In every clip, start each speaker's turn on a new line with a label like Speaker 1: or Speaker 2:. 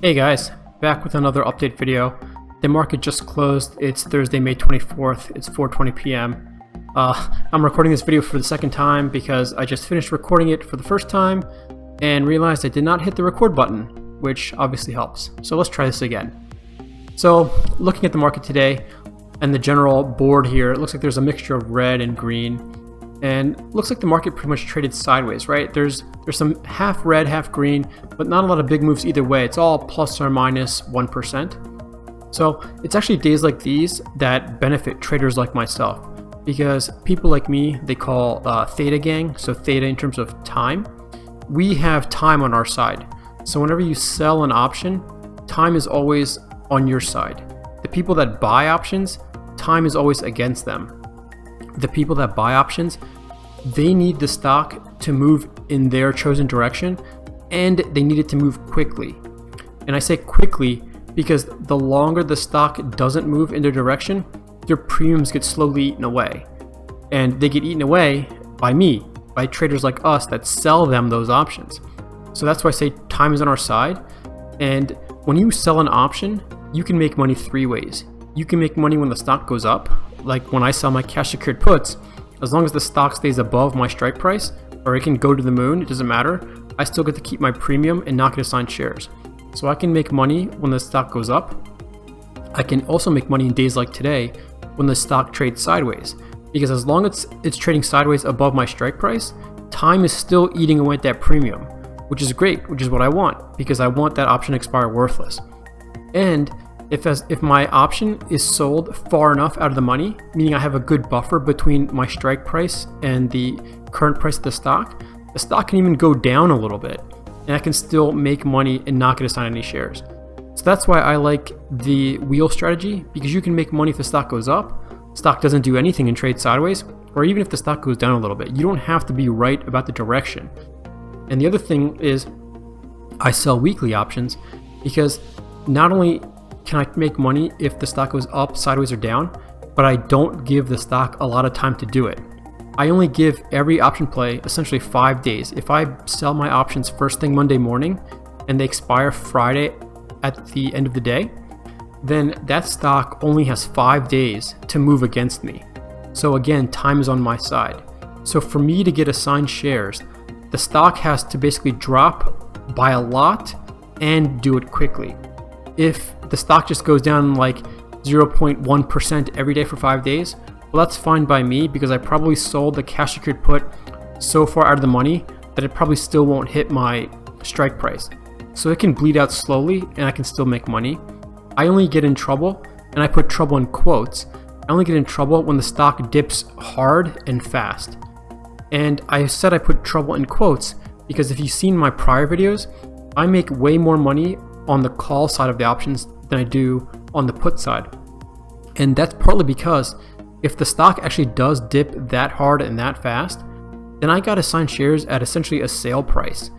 Speaker 1: Hey guys, back with another update video. The market just closed. It's Thursday, May 24th. It's 4:20 p.m. I'm recording this video for the second time because I just finished recording it for the first time and realized I did not hit the record button, which obviously helps. So let's try this again. So looking at the market today and the general board here, it looks like there's a mixture of red and green. And looks like the market pretty much traded sideways, right? There's some half red, half green, but not a lot of big moves either way. It's all plus or minus 1%. So it's actually days like these that benefit traders like myself, because people like me, they call theta gang, so theta in terms of time. We have time on our side. So whenever you sell an option, time is always on your side. The people that buy options, time is always against them. The people that buy options, they need the stock to move in their chosen direction, and they need it to move quickly. And I say quickly because the longer the stock doesn't move in their direction, their premiums get slowly eaten away. And they get eaten away by me, by traders like us that sell them those options. So that's why I say time is on our side. And when you sell an option, you can make money three ways. You can make money when the stock goes up, like when I sell my cash secured puts. As long as the stock stays above my strike price, or it can go to the moon, it doesn't matter, I still get to keep my premium and not get assigned shares. So I can make money when the stock goes up. I can also make money in days like today when the stock trades sideways, because as long as it's trading sideways above my strike price, time is still eating away at that premium, which is great, which is what I want, because I want that option to expire worthless. And if my option is sold far enough out of the money, meaning I have a good buffer between my strike price and the current price of the stock can even go down a little bit, and I can still make money and not get assigned any shares. So that's why I like the wheel strategy, because you can make money if the stock goes up, stock doesn't do anything and trade sideways, or even if the stock goes down a little bit. You don't have to be right about the direction. And the other thing is I sell weekly options, because not only can I make money if the stock goes up, sideways, or down, but I don't give the stock a lot of time to do it. I only give every option play essentially 5 days. If I sell my options first thing Monday morning and they expire Friday at the end of the day, then that stock only has 5 days to move against me. So again, time is on my side. So for me to get assigned shares, the stock has to basically drop by a lot and do it quickly. If the stock just goes down like 0.1% every day for 5 days, well, that's fine by me, because I probably sold the cash secured put so far out of the money that it probably still won't hit my strike price. So it can bleed out slowly and I can still make money. I only get in trouble, and I put trouble in quotes, I only get in trouble when the stock dips hard and fast. And I said I put trouble in quotes because if you've seen my prior videos, I make way more money on the call side of the options than I do on the put side. And that's partly because if the stock actually does dip that hard and that fast, then I got assigned shares at essentially a sale price.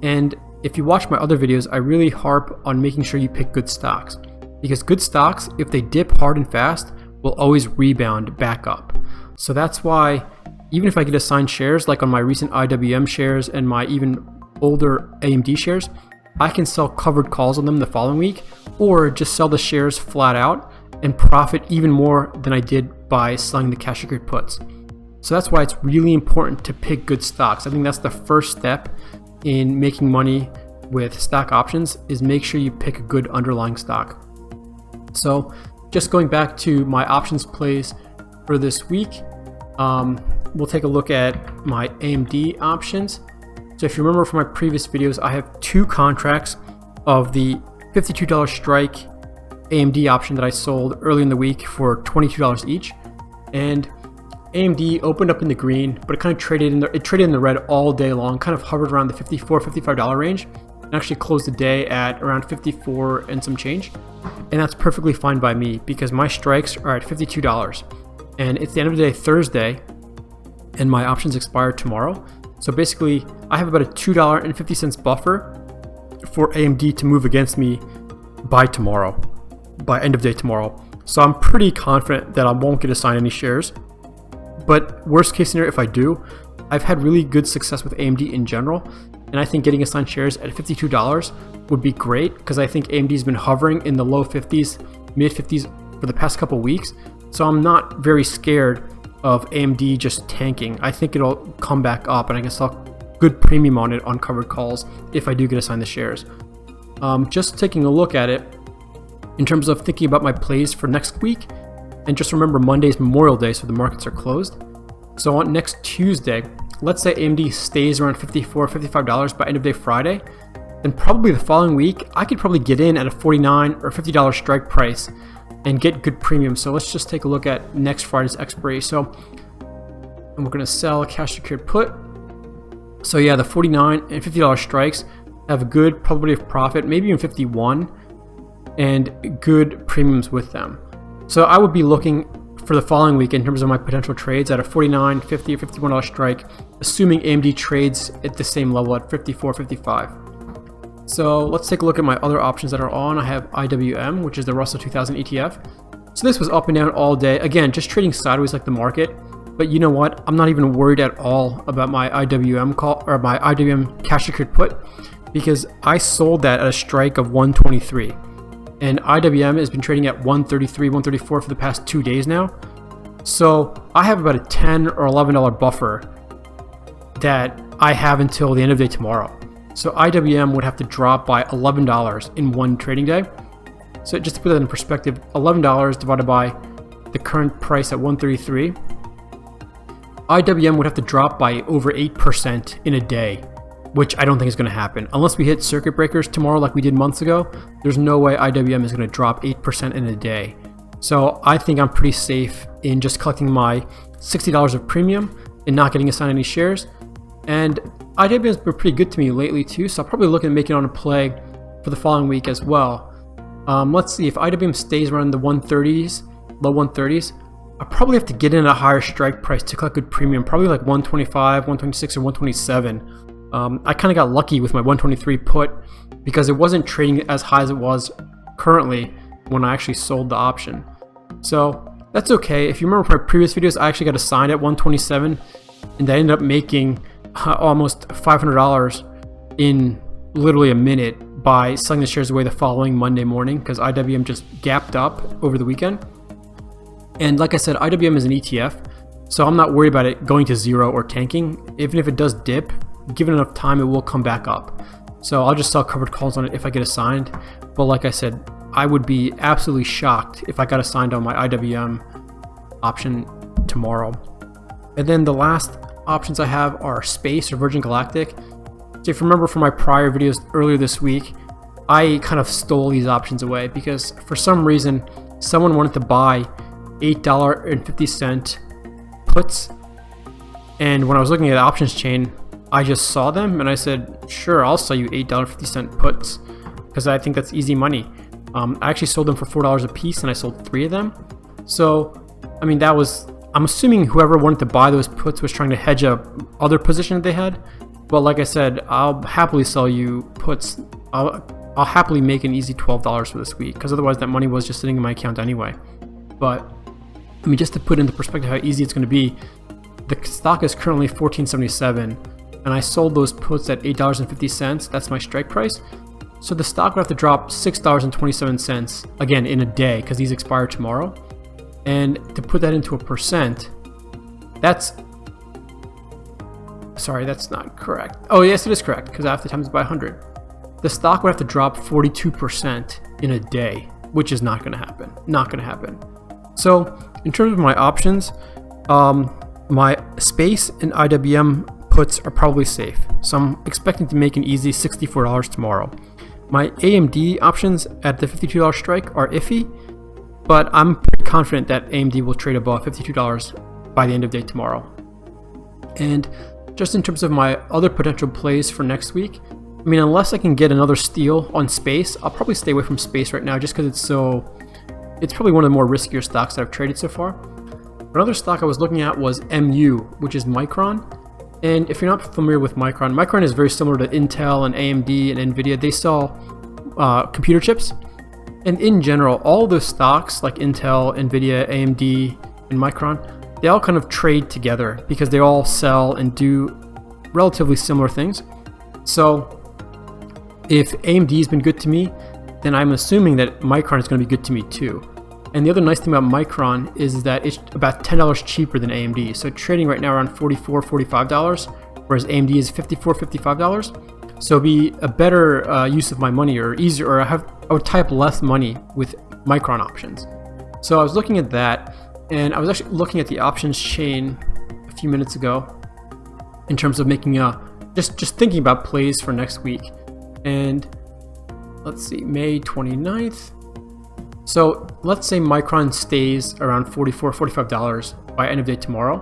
Speaker 1: And if you watch my other videos, I really harp on making sure you pick good stocks, because good stocks, if they dip hard and fast, will always rebound back up. So that's why even if I get assigned shares, like on my recent IWM shares and my even older AMD shares, I can sell covered calls on them the following week, or just sell the shares flat out and profit even more than I did by selling the cash secured puts. So that's why it's really important to pick good stocks. I think that's the first step in making money with stock options, is make sure you pick a good underlying stock. So just going back to my options plays for this week, we'll take a look at my AMD options. So if you remember from my previous videos, I have 2 contracts of the $52 strike AMD option that I sold early in the week for $22 each. And AMD opened up in the green, but it kind of traded in the red all day long, kind of hovered around the $54, $55 range, and actually closed the day at around 54 and some change. And that's perfectly fine by me, because my strikes are at $52. And it's the end of the day, Thursday, and my options expire tomorrow. So basically, I have about a $2.50 buffer for AMD to move against me by tomorrow, by end of day tomorrow. So I'm pretty confident that I won't get assigned any shares. But worst case scenario, if I do, I've had really good success with AMD in general, and I think getting assigned shares at $52 would be great because I think AMD's been hovering in the low 50s, mid 50s for the past couple weeks. So I'm not very scared of AMD just tanking. I think it'll come back up and I can sell good premium on it on covered calls if I do get assigned the shares. Just taking a look at it in terms of thinking about my plays for next week, and just remember Monday's Memorial Day, so the markets are closed. So on next Tuesday, let's say AMD stays around $54, $55 by end of day Friday, then probably the following week, I could probably get in at a $49 or $50 strike price and get good premium. So let's just take a look at next Friday's expiry. So, and we're going to sell a cash secured put. So yeah, the $49 and $50 strikes have a good probability of profit, maybe even 51, and good premiums with them. So I would be looking for the following week in terms of my potential trades at a $49, $50, or $51 strike, assuming AMD trades at the same level at $54, $55. So let's take a look at my other options that are on. I have IWM, which is the Russell 2000 ETF. So this was up and down all day. Again, just trading sideways like the market. But you know what? I'm not even worried at all about my IWM call or my IWM cash secured put, because I sold that at a strike of 123. And IWM has been trading at 133, 134 for the past 2 days now. So I have about a $10 or $11 buffer that I have until the end of the day tomorrow. So IWM would have to drop by $11 in one trading day. So just to put that in perspective, $11 divided by the current price at 133, IWM would have to drop by over 8% in a day, which I don't think is going to happen. Unless we hit circuit breakers tomorrow like we did months ago, there's no way IWM is going to drop 8% in a day. So I think I'm pretty safe in just collecting my $60 of premium and not getting assigned any shares. And IWM has been pretty good to me lately too, so I'll probably look at making it on a play for the following week as well. Let's see, if IWM stays around the 130s, low 130s, I probably have to get in at a higher strike price to collect good premium, probably like 125, 126, or 127. I kind of got lucky with my 123 put because it wasn't trading as high as it was currently when I actually sold the option. So that's okay. If you remember from my previous videos, I actually got assigned at 127 and I ended up making almost $500 in literally a minute by selling the shares away the following Monday morning because IWM just gapped up over the weekend. And like I said, IWM is an ETF, so I'm not worried about it going to zero or tanking. Even if it does dip, given enough time, it will come back up. So I'll just sell covered calls on it if I get assigned. But like I said, I would be absolutely shocked if I got assigned on my IWM option tomorrow. And then the last options I have are Space or Virgin Galactic. So if you remember from my prior videos earlier this week, I kind of stole these options away because for some reason, someone wanted to buy $8.50 puts. And when I was looking at the options chain, I just saw them and I said, sure, I'll sell you $8.50 puts because I think that's easy money. I actually sold them for $4 a piece and I sold 3 of them. So, I mean, I'm assuming whoever wanted to buy those puts was trying to hedge a other position that they had. But like I said, I'll happily sell you puts. I'll happily make an easy $12 for this week because otherwise that money was just sitting in my account anyway. But I mean, just to put into perspective how easy it's going to be, the stock is currently $14.77 and I sold those puts at $8.50. That's my strike price. So the stock would have to drop $6.27 again in a day because these expire tomorrow. And to put that into a percent, that's not correct. Oh yes, it is correct because I have to times it by 100. The stock would have to drop 42% in a day, which is not going to happen. Not going to happen. So in terms of my options, my Space and IWM puts are probably safe. So I'm expecting to make an easy $64 tomorrow. My AMD options at the $52 strike are iffy, but I'm pretty confident that AMD will trade above $52 by the end of the day tomorrow. And just in terms of my other potential plays for next week, I mean, unless I can get another steal on Space, I'll probably stay away from Space right now just because it's probably one of the more riskier stocks that I've traded so far. Another stock I was looking at was MU, which is Micron. And if you're not familiar with Micron, Micron is very similar to Intel and AMD and Nvidia. They sell computer chips. And in general, all those stocks like Intel, Nvidia, AMD, and Micron, they all kind of trade together because they all sell and do relatively similar things. So if AMD has been good to me, then I'm assuming that Micron is going to be good to me too. And the other nice thing about Micron is that it's about $10 cheaper than AMD. So trading right now around $44, $45, whereas AMD is $54, $55. So it'd be a better use of my money, or easier, or I would tie up less money with Micron options. So I was looking at that, and I was actually looking at the options chain a few minutes ago in terms of making just thinking about plays for next week. And let's see, May 29th. So let's say Micron stays around $44, $45 by end of day tomorrow.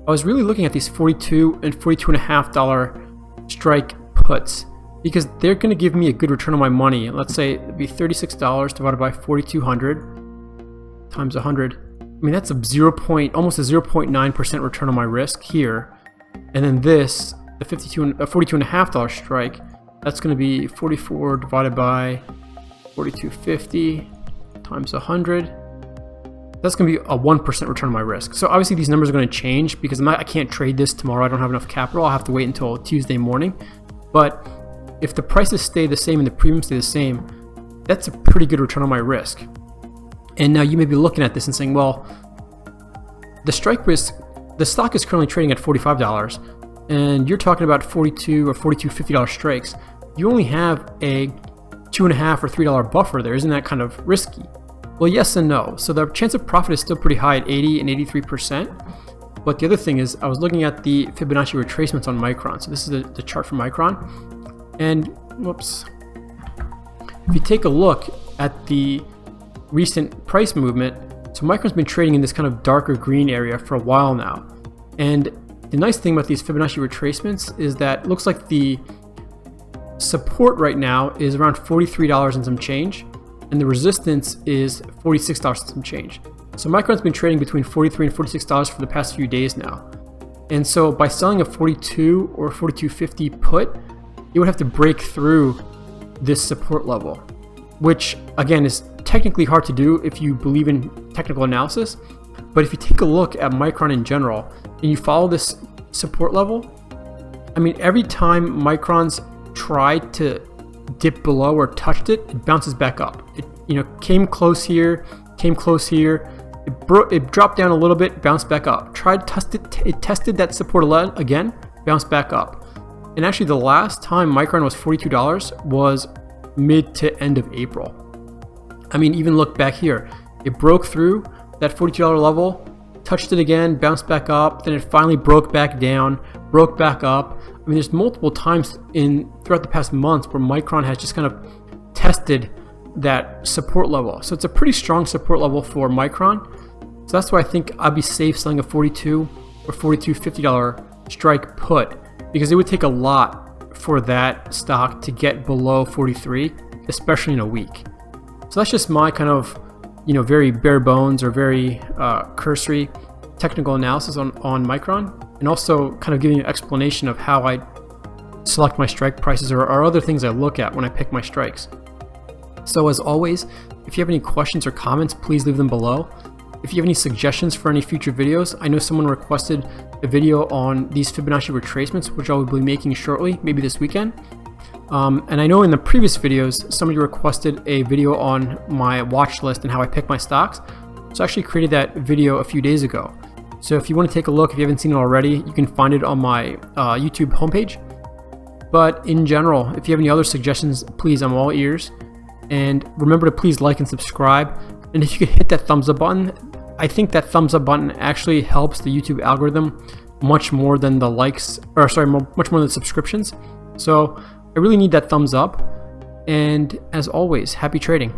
Speaker 1: I was really looking at these $42 and $42.50 strike puts because they're going to give me a good return on my money. Let's say it'd be $36 divided by 4,200 times 100. I mean, that's almost a 0.9% return on my risk here. And then this, the $42.50 strike, that's going to be 44 divided by 4250 times 100. That's going to be a 1% return on my risk. So obviously these numbers are going to change because I can't trade this tomorrow. I don't have enough capital. I'll have to wait until Tuesday morning. But if the prices stay the same and the premiums stay the same, that's a pretty good return on my risk. And now you may be looking at this and saying, well, the strike risk, the stock is currently trading at $45 and you're talking about $42 or $42.50 strikes. You only have a $2.5 or $3 buffer there. Isn't that kind of risky? Well, yes and no. So the chance of profit is still pretty high at 80 and 83%. But the other thing is I was looking at the Fibonacci retracements on Micron. So this is the chart for Micron. And whoops. If you take a look at the recent price movement, so Micron's been trading in this kind of darker green area for a while now. And the nice thing about these Fibonacci retracements is that it looks like the support right now is around $43 and some change, and the resistance is $46 and some change. So Micron's been trading between $43 and $46 for the past few days now. And so by selling a 42 or 42.50 put, you would have to break through this support level, which again is technically hard to do if you believe in technical analysis. But if you take a look at Micron in general and you follow this support level, I mean, every time Micron's tried to dip below or touched it, it bounces back up. It came close here, it dropped down a little bit, bounced back up. It tested that support again, bounced back up. And actually the last time Micron was $42 was mid to end of April. I mean, even look back here. It broke through that $42 level, touched it again, bounced back up, then it finally broke back down, broke back up. I mean, there's multiple times throughout the past months where Micron has just kind of tested that support level. So it's a pretty strong support level for Micron. So that's why I think I'd be safe selling a $42 or $42.50 strike put, because it would take a lot for that stock to get below 43, especially in a week. So that's just my kind of, very bare bones or very cursory technical analysis on Micron, and also kind of giving you an explanation of how I select my strike prices or other things I look at when I pick my strikes. So as always, if you have any questions or comments, please leave them below. If you have any suggestions for any future videos, I know someone requested a video on these Fibonacci retracements, which I will be making shortly, maybe this weekend. And I know in the previous videos, somebody requested a video on my watch list and how I pick my stocks. So I actually created that video a few days ago. So if you want to take a look, if you haven't seen it already, you can find it on my YouTube homepage. But in general, if you have any other suggestions, please, I'm all ears. And remember to please like and subscribe. And if you could hit that thumbs up button, I think that thumbs up button actually helps the YouTube algorithm much more than the likes, or sorry, much more than the subscriptions. So I really need that thumbs up. And as always, happy trading.